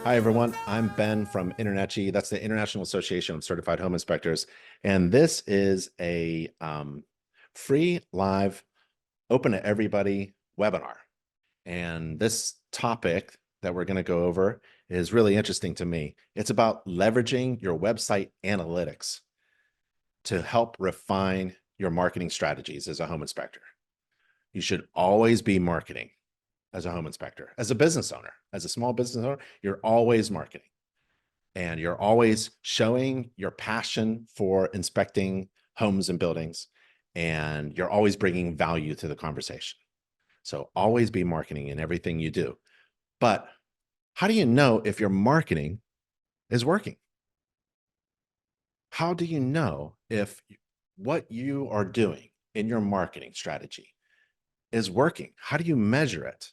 Hi, everyone. I'm Ben from InterNACHI. That's the International Association of Certified Home Inspectors. And this is a free, live, open to everybody webinar. And this topic that we're going to go over is really interesting to me. It's about leveraging your website analytics to help refine your marketing strategies as a home inspector. You should always be marketing as a home inspector. As a business owner, as a small business owner, you're always marketing. And you're always showing your passion for inspecting homes and buildings, and you're always bringing value to the conversation. So always be marketing in everything you do. But how do you know if your marketing is working? How do you know if what you are doing in your marketing strategy is working? How do you measure it?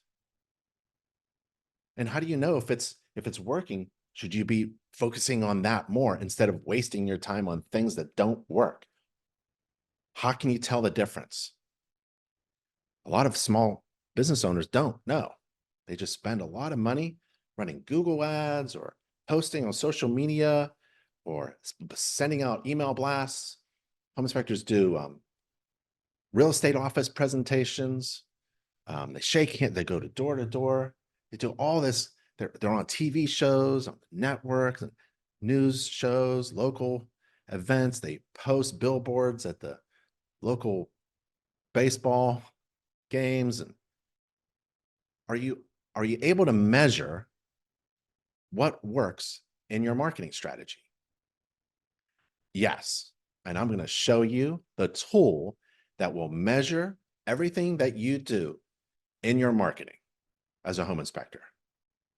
And how do you know if it's working? Should you be focusing on that more instead of wasting your time on things that don't work? How can you tell the difference? A lot of small business owners don't know. They just spend a lot of money running Google ads or posting on social media or sending out email blasts. Home inspectors do real estate office presentations. They shake hands, they go to door. They do all this. They're on TV shows, on networks, and news shows, local events. They post billboards at the local baseball games. And are you able to measure what works in your marketing strategy? Yes. And I'm going to show you the tool that will measure everything that you do in your marketing as a home inspector.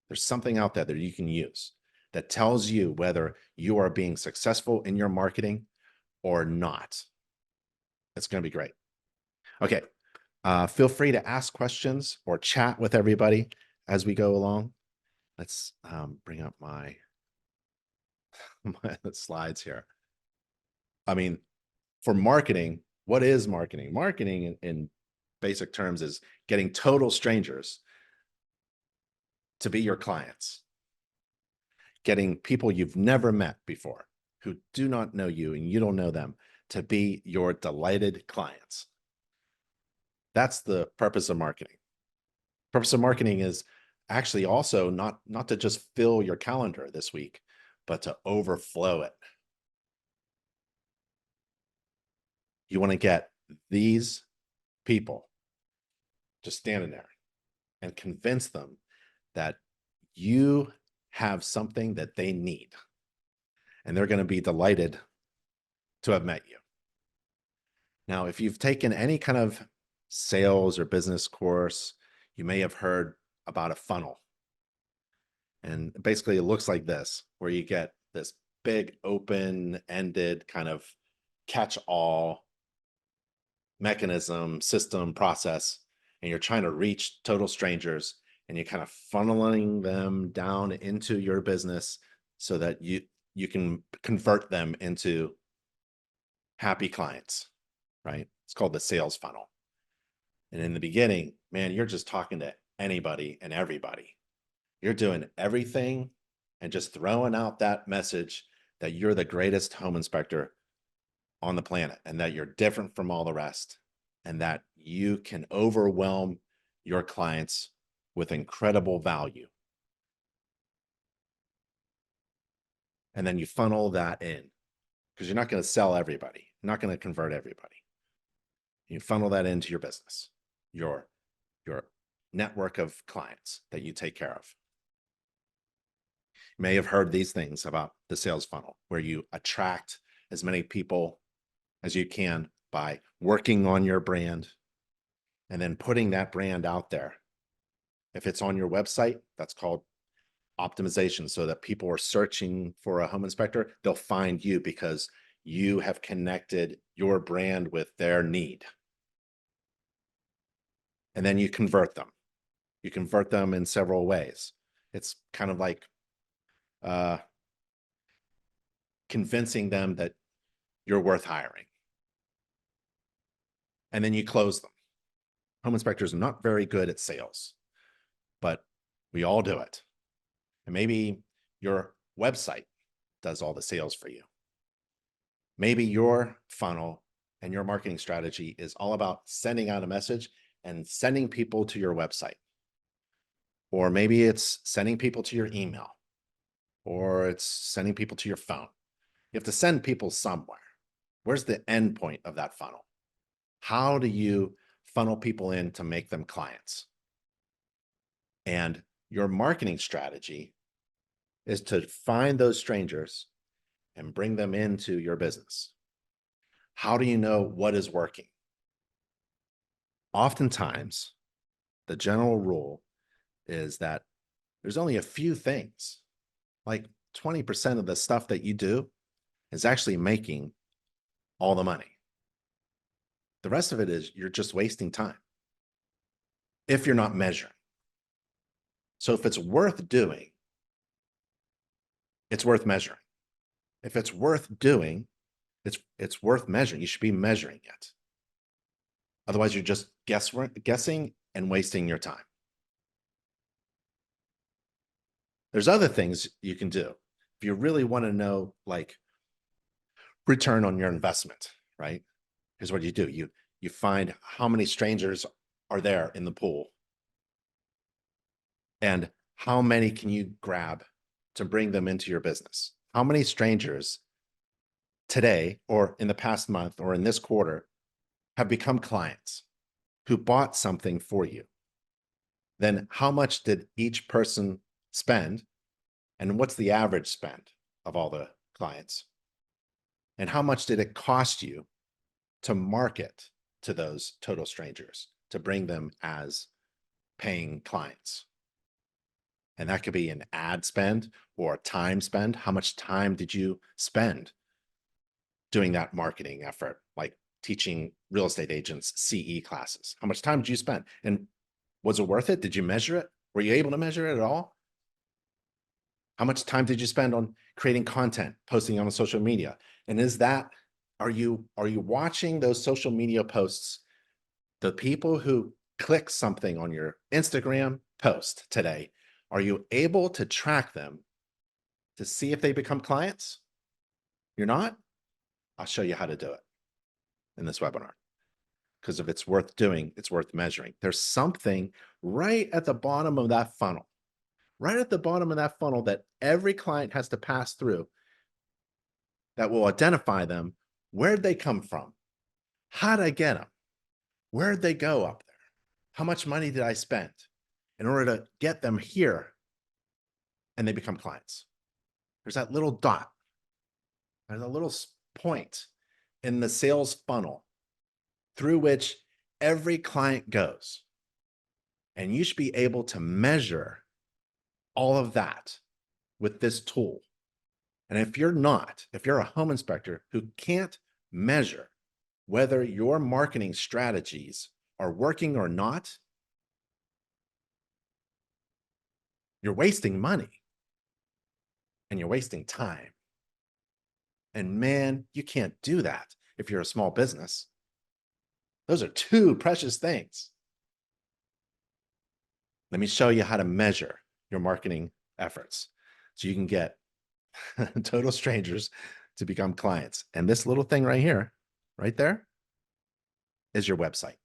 There's something out there that you can use that tells you whether you are being successful in your marketing or not. It's going to be great. Okay. Feel free to ask questions or chat with everybody as we go along. Let's bring up my slides here. I mean, for marketing, what is marketing? Marketing in basic terms is getting total strangers to be your clients, getting people you've never met before who do not know you and you don't know them to be your delighted clients. That's the purpose of marketing. Purpose of marketing is actually also not to just fill your calendar this week, but to overflow it. You want to get these people just standing there and convince them that you have something that they need. And they're going to be delighted to have met you. Now, if you've taken any kind of sales or business course, you may have heard about a funnel. And basically it looks like this, where you get this big open-ended kind of catch-all mechanism, system, process, and you're trying to reach total strangers and you're kind of funneling them down into your business so that you can convert them into happy clients, right? It's called the sales funnel. And in the beginning, man, you're just talking to anybody and everybody. You're doing everything and just throwing out that message that you're the greatest home inspector on the planet and that you're different from all the rest and that you can overwhelm your clients with incredible value. And then you funnel that in because you're not going to sell everybody. You're not going to convert everybody. You funnel that into your business, your network of clients that you take care of. You may have heard these things about the sales funnel, where you attract as many people as you can by working on your brand and then putting that brand out there. If it's on your website, that's called optimization, so that people are searching for a home inspector, they'll find you because you have connected your brand with their need. And then you convert them. You convert them in several ways. It's kind of like convincing them that you're worth hiring. And then you close them. Home inspectors are not very good at sales, but we all do it. And maybe your website does all the sales for you. Maybe your funnel and your marketing strategy is all about sending out a message and sending people to your website. Or maybe it's sending people to your email, or it's sending people to your phone. You have to send people somewhere. Where's the end point of that funnel? How do you funnel people in to make them clients? And your marketing strategy is to find those strangers and bring them into your business. How do you know what is working? Oftentimes, the general rule is that there's only a few things, like 20% of the stuff that you do is actually making all the money. The rest of it is you're just wasting time if you're not measuring. So if it's worth doing, it's worth measuring. If it's worth doing, it's worth measuring. You should be measuring it. Otherwise, you're just guessing and wasting your time. There's other things you can do. If you really want to know, like, return on your investment, right? Here's what you do. You find how many strangers are there in the pool and how many can you grab to bring them into your business? How many strangers today or in the past month or in this quarter have become clients who bought something for you? Then how much did each person spend? And what's the average spend of all the clients? And how much did it cost you to market to those total strangers, to bring them as paying clients? And that could be an ad spend or time spend. How much time did you spend doing that marketing effort, like teaching real estate agents CE classes? How much time did you spend? And was it worth it? Did you measure it? Were you able to measure it at all? How much time did you spend on creating content, posting on social media? And are you watching those social media posts? The people who click something on your Instagram post today, are you able to track them to see if they become clients? You're not? I'll show you how to do it in this webinar. Because if it's worth doing, it's worth measuring. There's something right at the bottom of that funnel, that every client has to pass through that will identify them. Where'd they come from? How'd I get them? Where'd they go up there? How much money did I spend in order to get them here? And they become clients. There's that little dot. There's a little point in the sales funnel through which every client goes. And you should be able to measure all of that with this tool. And if you're a home inspector who can't measure whether your marketing strategies are working or not, you're wasting money and you're wasting time. And man, you can't do that if you're a small business. Those are two precious things. Let me show you how to measure your marketing efforts so you can get total strangers to become clients. And this little thing right here, right there, is your website.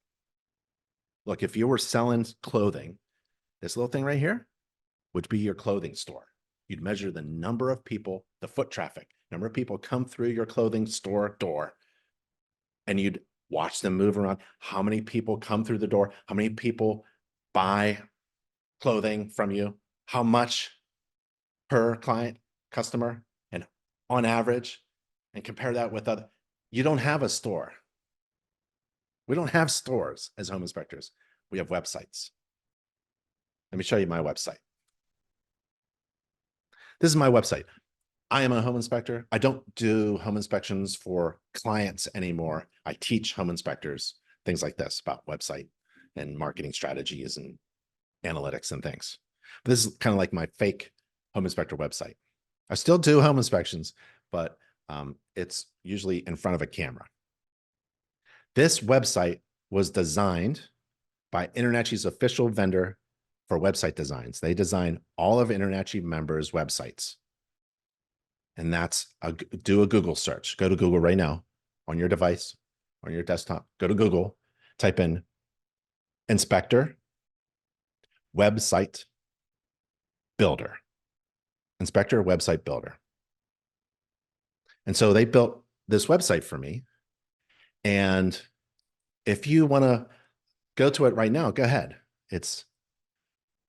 Look, if you were selling clothing, this little thing right here would be your clothing store. You'd measure the number of people, the foot traffic, number of people come through your clothing store door, and you'd watch them move around. How many people come through the door? How many people buy clothing from you? How much per client, customer, and on average, and compare that with other. You don't have a store. We don't have stores as home inspectors. We have websites. Let me show you my website. This is my website. I am a home inspector. I don't do home inspections for clients anymore. I teach home inspectors things like this about website and marketing strategies and analytics and things. But this is kind of like my fake home inspector website. I still do home inspections, but it's usually in front of a camera. This website was designed by InterNACHI's official vendor, for website designs. They design all of InterNACHI members' websites. And do a Google search. Go to Google right now on your device, on your desktop. Go to Google, type in inspector, website builder. Inspector, website builder. And so they built this website for me. And if you want to go to it right now, go ahead. It's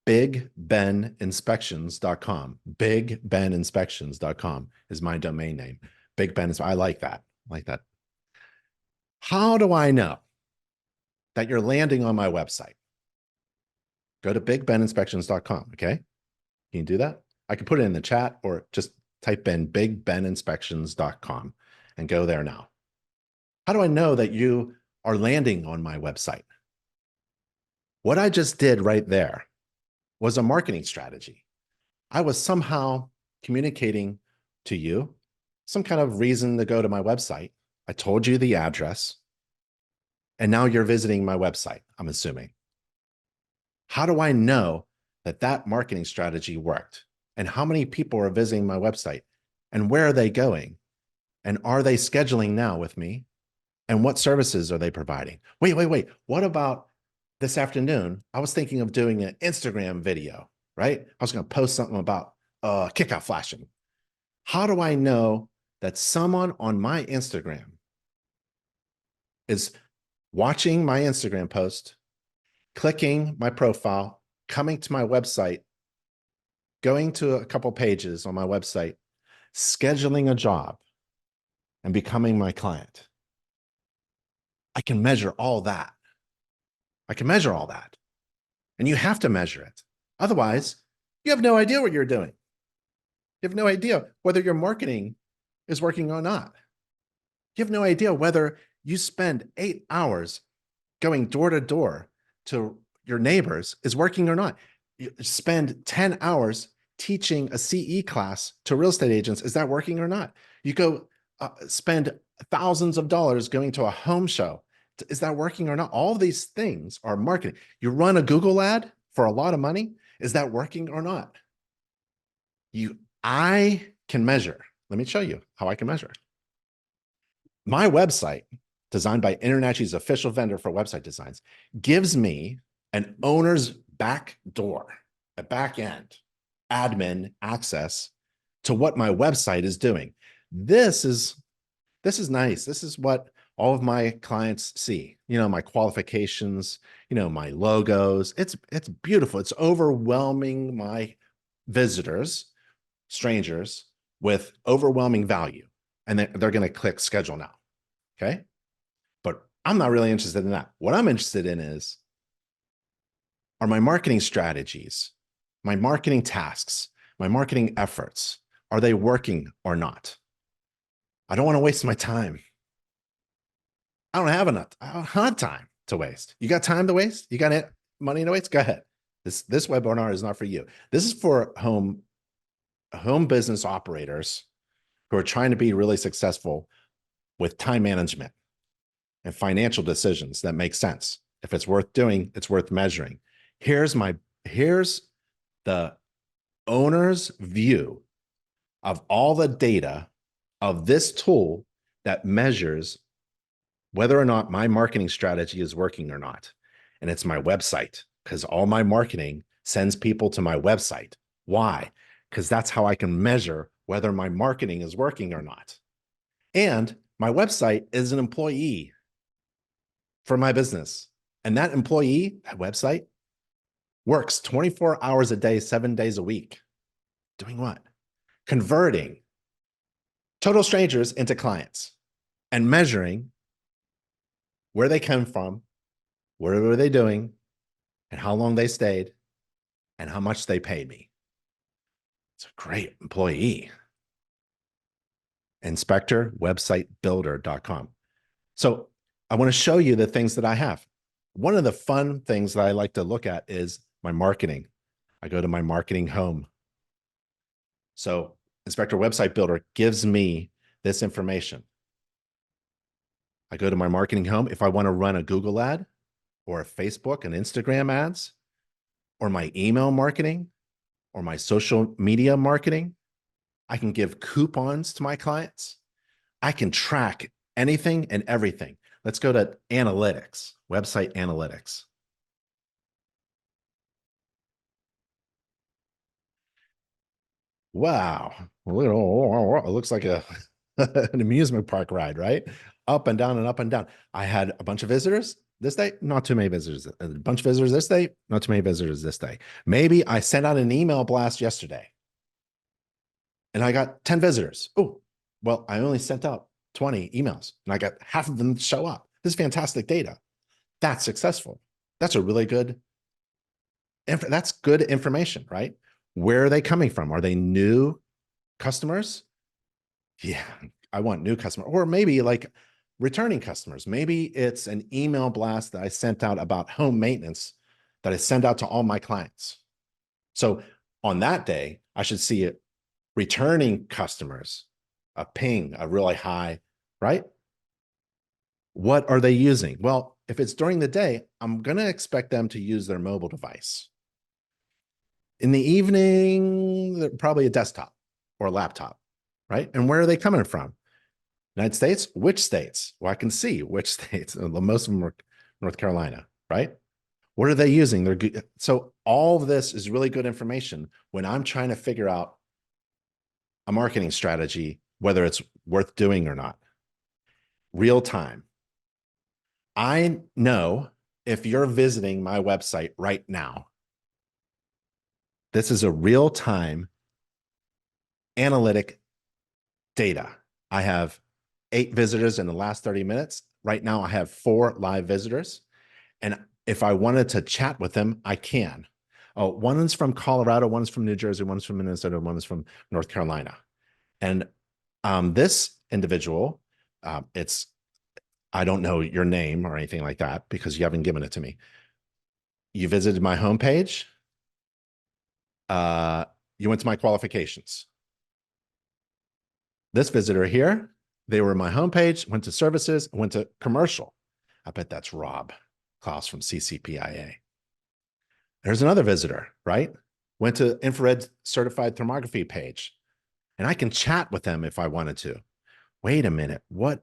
bigbeninspections.com. Bigbeninspections.com is my domain name. Big Ben, I like that. I like that. How do I know that you're landing on my website? Go to bigbeninspections.com, okay? Can you do that? I can put it in the chat or just type in bigbeninspections.com and go there now. How do I know that you are landing on my website? What I just did right there was a marketing strategy. I was somehow communicating to you some kind of reason to go to my website. I told you the address, and now you're visiting my website, I'm assuming. How do I know that that marketing strategy worked? And how many people are visiting my website? And where are they going? And are they scheduling now with me? And what services are they providing? Wait. What about this afternoon? I was thinking of doing an Instagram video, right? I was going to post something about kickoff flashing. How do I know that someone on my Instagram is watching my Instagram post, clicking my profile, coming to my website, going to a couple pages on my website, scheduling a job, and becoming my client? I can measure all that. I can measure all that. And you have to measure it. Otherwise, you have no idea what you're doing. You have no idea whether your marketing is working or not. You have no idea whether you spend 8 hours going door to door to your neighbors is working or not. You spend 10 hours teaching a CE class to real estate agents. Is that working or not? You go spend thousands of dollars going to a home show. Is that working or not? All these things are marketing. You run a Google ad for a lot of money. Is that working or not? I can measure. Let me show you how I can measure. My website, designed by InterNACHI's official vendor for website designs, gives me an owner's back door, a back end, admin access to what my website is doing. This is nice. This is what all of my clients see. You know, my qualifications, you know, my logos. It's beautiful. It's overwhelming my visitors, strangers, with overwhelming value. And they're going to click schedule now. Okay. But I'm not really interested in that. What I'm interested in are my marketing strategies, my marketing tasks, my marketing efforts. Are they working or not? I don't want to waste my time. I don't have enough. I don't have time to waste. You got time to waste? You got money to waste? Go ahead. This webinar is not for you. This is for home business operators who are trying to be really successful with time management and financial decisions that make sense. If it's worth doing, it's worth measuring. Here's the owner's view of all the data of this tool that measures whether or not my marketing strategy is working or not. And it's my website, because all my marketing sends people to my website. Why? Because that's how I can measure whether my marketing is working or not. And my website is an employee for my business. And that employee, that website, works 24 hours a day, 7 days a week. Doing what? Converting total strangers into clients and measuring where they come from, what were they doing, and how long they stayed, and how much they paid me. It's a great employee. Inspector, websitebuilder.com. So I want to show you the things that I have. One of the fun things that I like to look at is my marketing. I go to my marketing home. So Inspector Website Builder gives me this information. I go to my marketing home. If I want to run a Google ad or a Facebook and Instagram ads, or my email marketing or my social media marketing. I can give coupons to my clients. I can track anything and everything. Let's go to analytics, website analytics. Wow. It looks like an amusement park ride, right? Up and down and up and down. I had a bunch of visitors this day, not too many visitors. A bunch of visitors this day, not too many visitors this day. Maybe I sent out an email blast yesterday and I got 10 visitors. Oh, well, I only sent out 20 emails and I got half of them to show up. This is fantastic data. That's successful. That's a really good, that's good information, right? Where are they coming from? Are they new customers? Yeah, I want new customer, or maybe like returning customers. Maybe it's an email blast that I sent out about home maintenance that I send out to all my clients. So on that day, I should see it returning customers, a ping, a really high, right? What are they using? Well, if it's during the day, I'm going to expect them to use their mobile device. In the evening, probably a desktop or a laptop, right? And where are they coming from? United States? Which states? Well, I can see which states. Most of them are North Carolina, right? What are they using? They're good. So all of this is really good information when I'm trying to figure out a marketing strategy, whether it's worth doing or not. Real time. I know if you're visiting my website right now, this is a real time analytic data. I have 8 visitors in the last 30 minutes. Right now, I have 4 live visitors. And if I wanted to chat with them, I can. Oh, one's from Colorado, one's from New Jersey, one's from Minnesota, one's from North Carolina. And this individual, it's, I don't know your name or anything like that because you haven't given it to me. You visited my homepage. You went to my qualifications. This visitor here, they were my homepage, went to services, went to commercial. I bet that's Rob Klaus from CCPIA. There's another visitor, right? Went to infrared certified thermography page, and I can chat with them if I wanted to. Wait a minute, what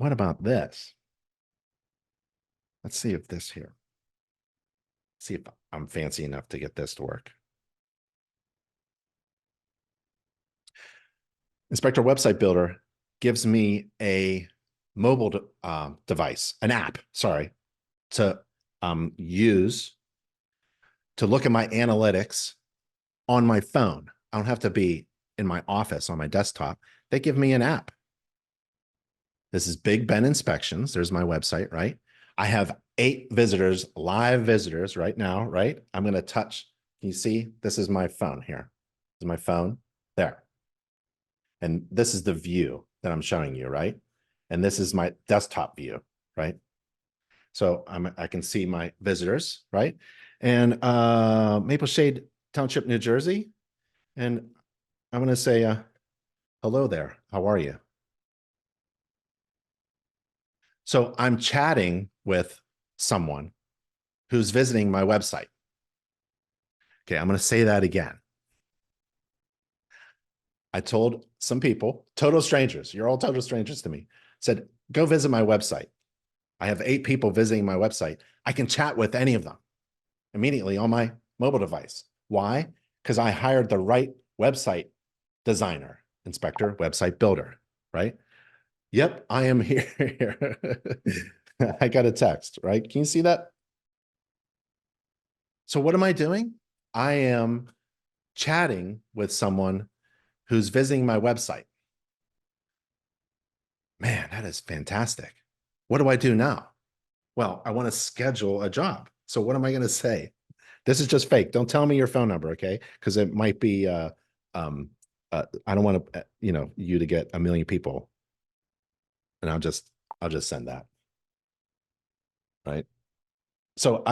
about this? Let's see if this here. See if I'm fancy enough to get this to work. Inspector Website Builder gives me a mobile device, an app, sorry, to use to look at my analytics on my phone. I don't have to be in my office on my desktop. They give me an app. This is Big Ben Inspections. There's my website, right? I have 8 visitors, live visitors right now, right? I'm going to touch. Can you see? This is my phone here. This is my phone there. And this is the view that I'm showing you, right? And this is my desktop view, right? So I can see my visitors, right? And Maple Shade Township, New Jersey. And I'm going to say, hello there. How are you? So I'm chatting with someone who's visiting my website. Okay, I'm going to say that again. I told some people, total strangers, you're all total strangers to me, said, go visit my website. I have 8 people visiting my website. I can chat with any of them immediately on my mobile device. Why? Because I hired the right website designer, inspector, website builder, right? Yep, I am here. I got a text, right? Can you see that? So what am I doing? I am chatting with someone who's visiting my website. Man, that is fantastic. What do I do now? Well, I want to schedule a job. So what am I going to say? This is just fake. Don't tell me your phone number, okay? Because it might be, I don't want to, you to get a million people. And I'll just send that, right? So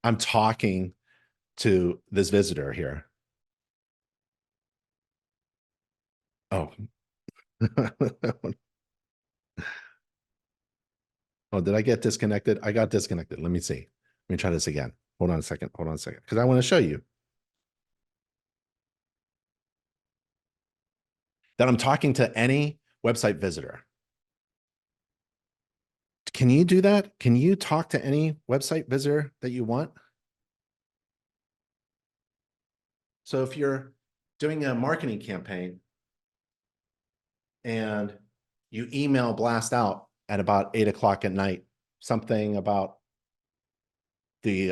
I'm talking to this visitor here. Oh, oh, did I get disconnected? I got disconnected. Let me see. Let me try this again. Hold on a second. Hold on a second. Because I want to show you that I'm talking to any website visitor. Can you do that? Can you talk to any website visitor that you want? So if you're doing a marketing campaign and you email blast out at about 8 o'clock at night, something about the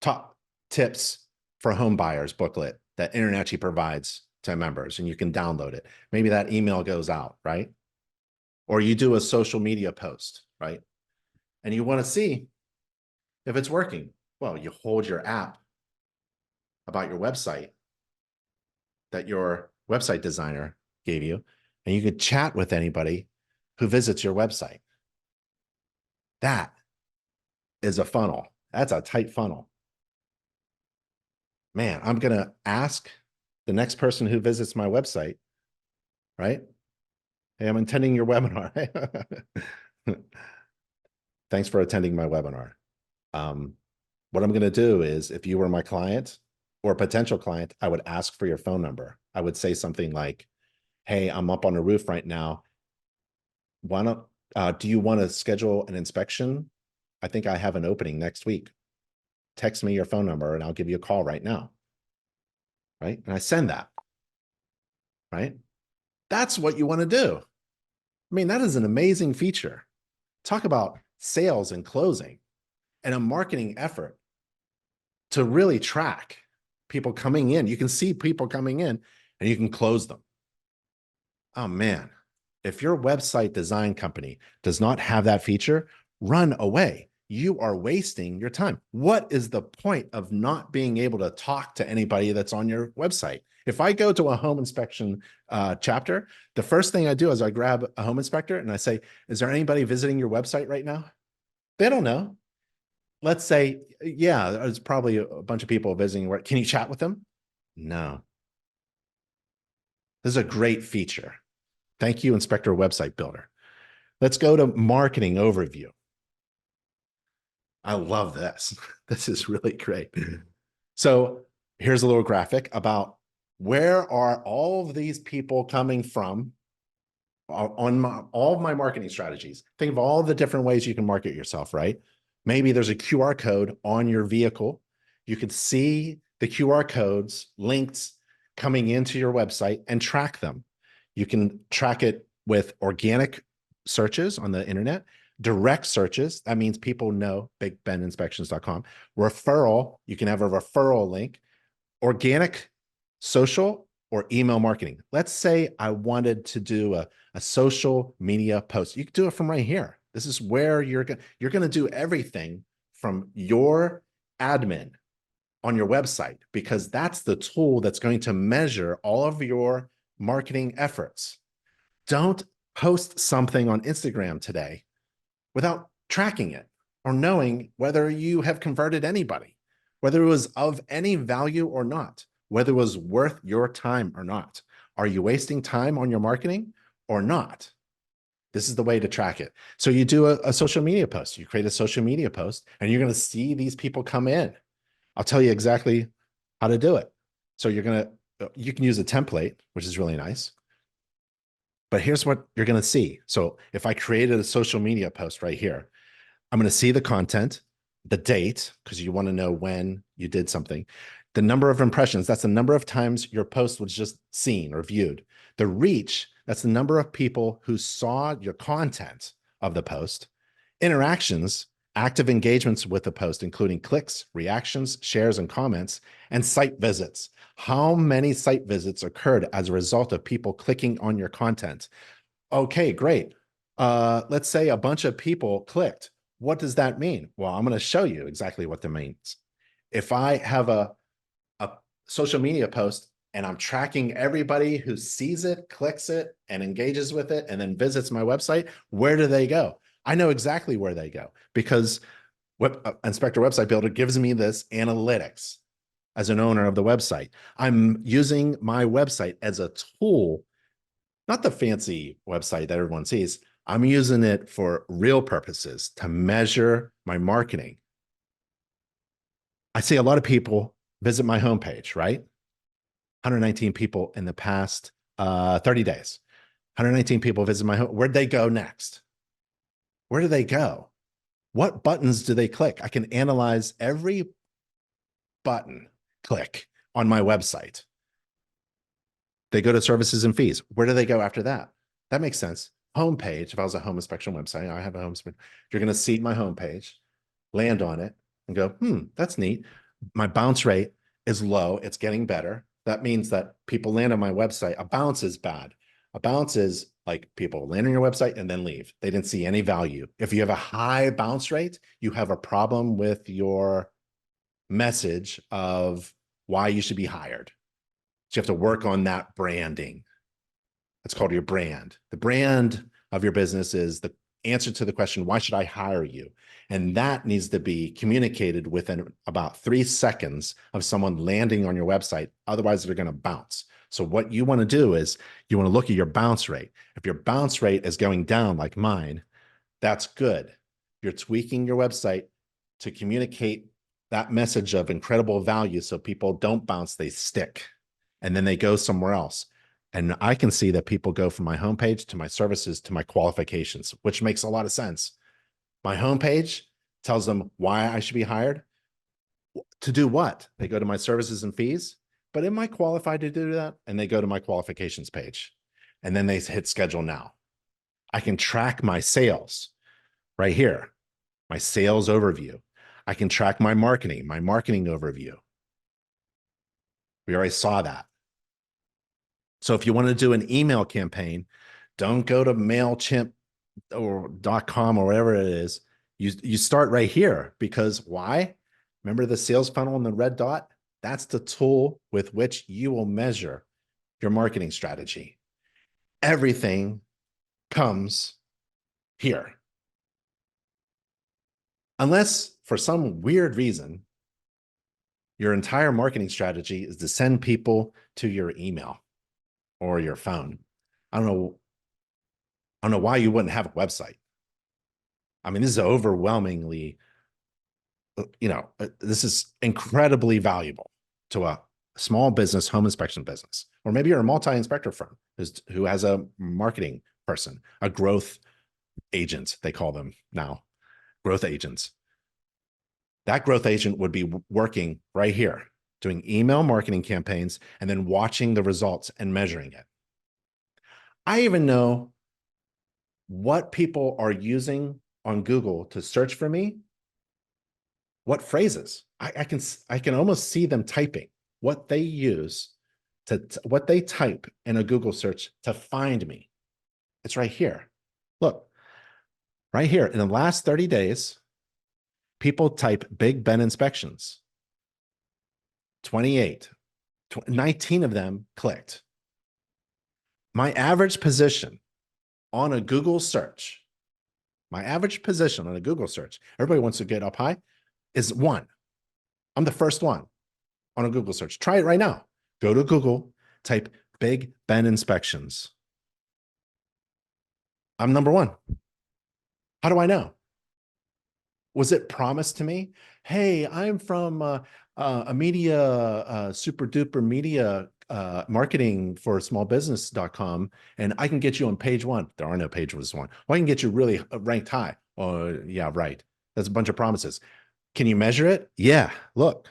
top tips for home buyers booklet that InterNACHI provides to members, and you can download it. Maybe that email goes out, right? Or you do a social media post, right? And you want to see if it's working. Well, you hold your app about your website that your website designer gave you, and you can chat with anybody who visits your website. That is a funnel. That's a tight funnel. Man, I'm going to ask the next person who visits my website, right? Hey, I'm attending your webinar. Thanks for attending my webinar. What I'm going to do is, if you were my client or a potential client, I would ask for your phone number. I would say something like, hey, I'm up on the roof right now. Why don't, do you want to schedule an inspection? I think I have an opening next week. Text me your phone number and I'll give you a call right now. Right? And I send that. Right? That's what you want to do. I mean, that is an amazing feature. Talk about sales and closing and a marketing effort to really track people coming in. You can see people coming in and you can close them. Oh man, if your website design company does not have that feature, run away. You are wasting your time. What is the point of not being able to talk to anybody that's on your website? If I go to a home inspection chapter, the first thing I do is I grab a home inspector and I say, is there anybody visiting your website right now? They don't know. Let's say, yeah, there's probably a bunch of people visiting. Can you chat with them? No. This is a great feature. Thank you, Inspector Website Builder. Let's go to marketing overview. I love this. This is really great. So here's a little graphic about where are all of these people coming from on all of my marketing strategies. Think of all the different ways you can market yourself, right? Maybe there's a QR code on your vehicle. You could see the QR codes, links coming into your website and track them. You can track it with organic searches on the internet, direct searches. That means people know BigBenInspections.com. Referral, you can have a referral link, organic, social, or email marketing. Let's say I wanted to do a social media post. You can do it from right here. This is where you're going to do everything from your admin on your website, because that's the tool that's going to measure all of your marketing efforts. Don't post something on Instagram today without tracking it or knowing whether you have converted anybody, whether it was of any value or not, whether it was worth your time or not. Are you wasting time on your marketing or not? This is the way to track it. So you do a social media post, you create a social media post, and you're going to see these people come in. I'll tell you exactly how to do it. So you can use a template, which is really nice. But here's what you're going to see. So if I created a social media post right here, I'm going to see the content, the date, because you want to know when you did something, the number of impressions, that's the number of times your post was just seen or viewed. The reach, that's the number of people who saw your content of the post. Interactions, active engagements with the post, including clicks, reactions, shares, and comments, and site visits. How many site visits occurred as a result of people clicking on your content? Okay, great. Let's say a bunch of people clicked. What does that mean? Well, I'm going to show you exactly what that means. If I have a social media post and I'm tracking everybody who sees it, clicks it, and engages with it, and then visits my website, where do they go? I know exactly where they go because Inspector Website Builder gives me this analytics as an owner of the website. I'm using my website as a tool, not the fancy website that everyone sees. I'm using it for real purposes to measure my marketing. I see a lot of people visit my homepage, right? 119 people in the past 30 days. 119 people visit my home. Where'd they go next? Where do they go? What buttons do they click? I can analyze every button click on my website. They go to services and fees. Where do they go after that? That makes sense. Homepage. If I was a home inspection website, I have a home inspection. You're going to see my homepage, land on it, and go, that's neat. My bounce rate is low. It's getting better. That means that people land on my website. A bounce is bad. A bounce is like people land on your website and then leave. They didn't see any value. If you have a high bounce rate, you have a problem with your message of why you should be hired. So you have to work on that branding. That's called your brand. The brand of your business is the answer to the question, why should I hire you? And that needs to be communicated within about 3 seconds of someone landing on your website. Otherwise, they're going to bounce. So what you want to do is you want to look at your bounce rate. If your bounce rate is going down like mine, that's good. You're tweaking your website to communicate that message of incredible value so people don't bounce, they stick, and then they go somewhere else. And I can see that people go from my homepage to my services to my qualifications, which makes a lot of sense. My homepage tells them why I should be hired. To do what? They go to my services and fees, but am I qualified to do that? And they go to my qualifications page, and then they hit schedule now. I can track my sales right here, my sales overview. I can track my marketing overview. We already saw that. So if you want to do an email campaign, don't go to MailChimp or .com or whatever it is. You start right here, because why? Remember the sales funnel and the red dot? That's the tool with which you will measure your marketing strategy. Everything comes here. Unless for some weird reason, your entire marketing strategy is to send people to your email or your phone. I don't know why you wouldn't have a website. I mean, this is overwhelmingly, this is incredibly valuable to a small business, home inspection business, or maybe you're a multi-inspector firm who has a marketing person, a growth agent, they call them now, growth agents. That growth agent would be working right here, doing email marketing campaigns and then watching the results and measuring it. I even know what people are using on Google to search for me, what phrases. I can almost see them typing what they use what they type in a Google search to find me. It's right here. Look, right here. In the last 30 days, people type Big Ben inspections. 28, 19 of them clicked. My average position on a Google search, everybody wants to get up high, is 1. I'm the first one on a Google search. Try it right now. Go to Google, type Big Ben inspections. I'm number 1. How do I know? Was it promised to me? Hey, I'm from a media, super duper media marketing for smallbusiness.com, and I can get you on page 1. There are no pages 1. Well, I can get you really ranked high. Oh, yeah, right. That's a bunch of promises. Can you measure it? Yeah, look.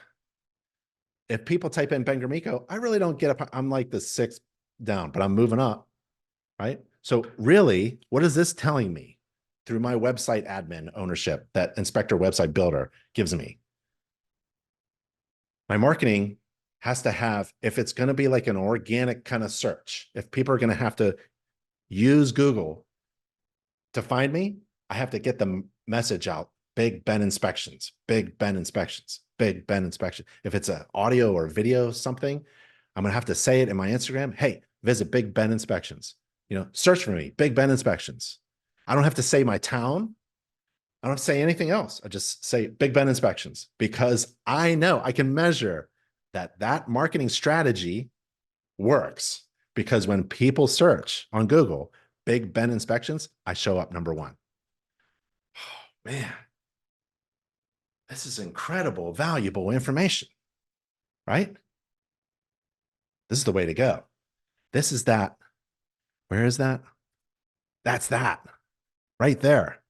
If people type in Ben Gramico, I really don't get up. I'm like the 6th down, but I'm moving up, right? So really, what is this telling me through my website admin ownership that Inspector Website Builder gives me? My marketing has to have, if it's going to be like an organic kind of search, if people are going to have to use Google to find me, I have to get the message out. Big Ben inspections, Big Ben inspections, Big Ben inspection. If it's an audio or video something, I'm going to have to say it in my Instagram. Hey, visit Big Ben inspections. Search for me, Big Ben inspections. I don't have to say my town. I don't have to say anything else. I just say Big Ben inspections, because I know I can measure that marketing strategy works, because when people search on Google, Big Ben inspections, I show up number 1. Oh, man. This is incredible, valuable information, right? This is the way to go. This is that. Where is that? That's that right there.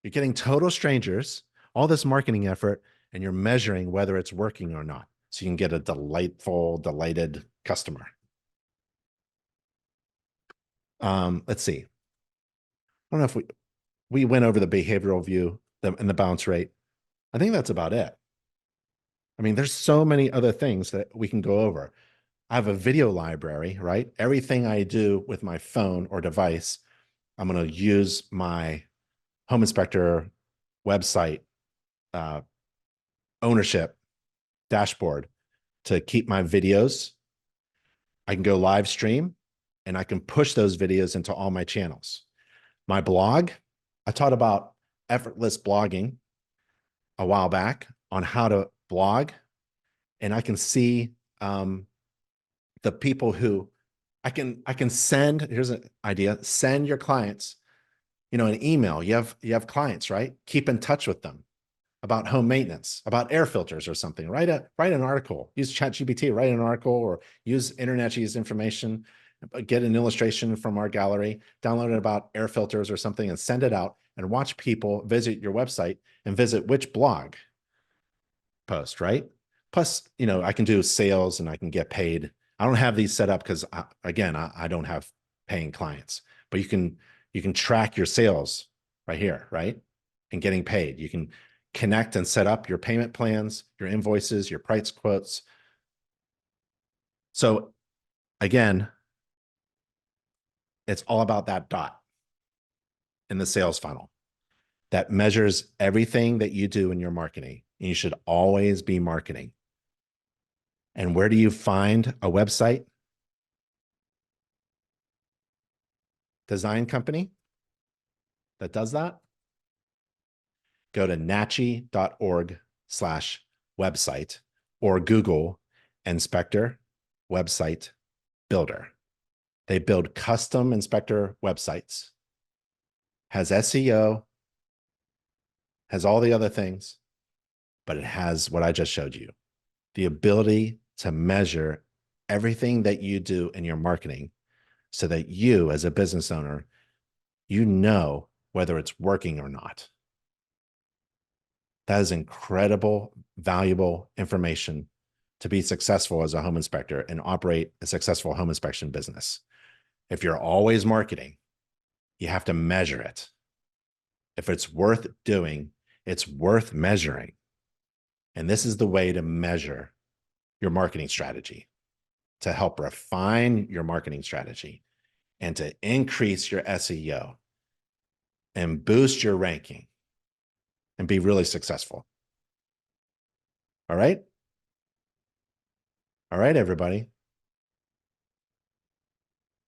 You're getting total strangers, all this marketing effort, and you're measuring whether it's working or not. So you can get a delighted customer. Let's see. I don't know if we went over the behavioral view and the bounce rate. I think that's about it. I mean, there's so many other things that we can go over. I have a video library, right? Everything I do with my phone or device, I'm going to use my home inspector website ownership dashboard to keep my videos. I can go live stream and I can push those videos into all my channels. My blog, I taught about effortless blogging a while back on how to blog, and I can see the people who I can send. Here's an idea: send your clients, an email. You have clients, right? Keep in touch with them about home maintenance, about air filters or something. Write an article. Use ChatGPT. Write an article, or use InterNACHI's information. Get an illustration from our gallery. Download it about air filters or something, and send it out. And watch people visit your website and visit which blog post. Right. Plus, I can do sales and I can get paid. I don't have these set up because, again, I don't have paying clients. But you can track your sales right here, right? And getting paid. You can connect and set up your payment plans, your invoices, your price quotes. So again, it's all about that dot in the sales funnel that measures everything that you do in your marketing. And you should always be marketing. And where do you find a website design company that does that? Go to nachi.org/website or Google Inspector Website Builder. They build custom inspector websites, has SEO, has all the other things, but it has what I just showed you, the ability to measure everything that you do in your marketing so that you, as a business owner, whether it's working or not. That is incredible, valuable information to be successful as a home inspector and operate a successful home inspection business. If you're always marketing, you have to measure it. If it's worth doing, it's worth measuring. And this is the way to measure your marketing strategy, to help refine your marketing strategy and to increase your SEO and boost your ranking and be really successful. All right? All right, everybody.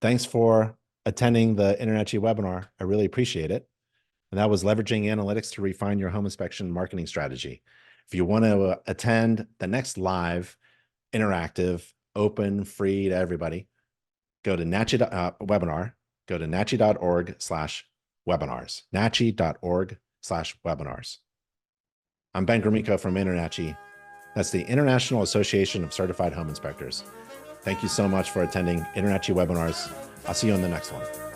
Thanks for attending the InterNACHI webinar. I really appreciate it. And that was leveraging analytics to refine your home inspection marketing strategy. If you want to attend the next live, interactive, open, free to everybody, go to NACHI webinar, go to nachi.org/webinars, nachi.org/webinars. I'm Ben Gromyko from InterNACHI. That's the International Association of Certified Home Inspectors. Thank you so much for attending InterNACHI webinars. I'll see you on the next one.